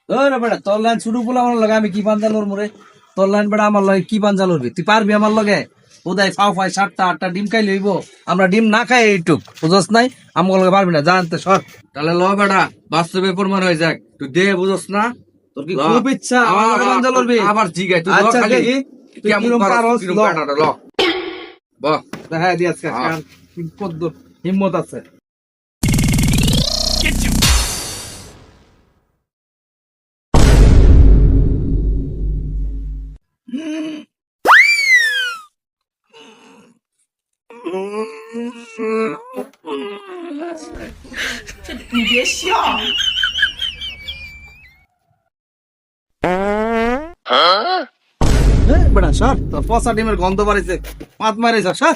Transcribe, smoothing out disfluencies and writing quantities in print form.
ওরে বেটা তোর লাইন শুরু করলে আমার লগে আমি কি পাঞ্জালোর মোরে তোর লাইন বেটা আমার লগে কি পাঞ্জালোরবি তুই পারবি আমার লগে ওদাই ফাও ফাই 7টা 8টা ডিম খাই লইব আমরা ডিম না খাই এইটুক বুঝছ নাই আমার লগে পারবি না জানতে সর তাহলে ল বেটা বাস্তবে প্রমাণ হয়ে যাক তুই দে বুঝছ না তোর কি খুব ইচ্ছা আমার লগে পাঞ্জালোরবি আবার জিগাই তুই আচ্ছা খালি দেখি তুই কেমন কিরম পারস কিরম ল কাটাটা ল বাহ দেখা দি আজকে কত হিম্মত আছে বেটা সর তোর পচা ডিমের গন্ধ বাড়িছে পাত মারিস সর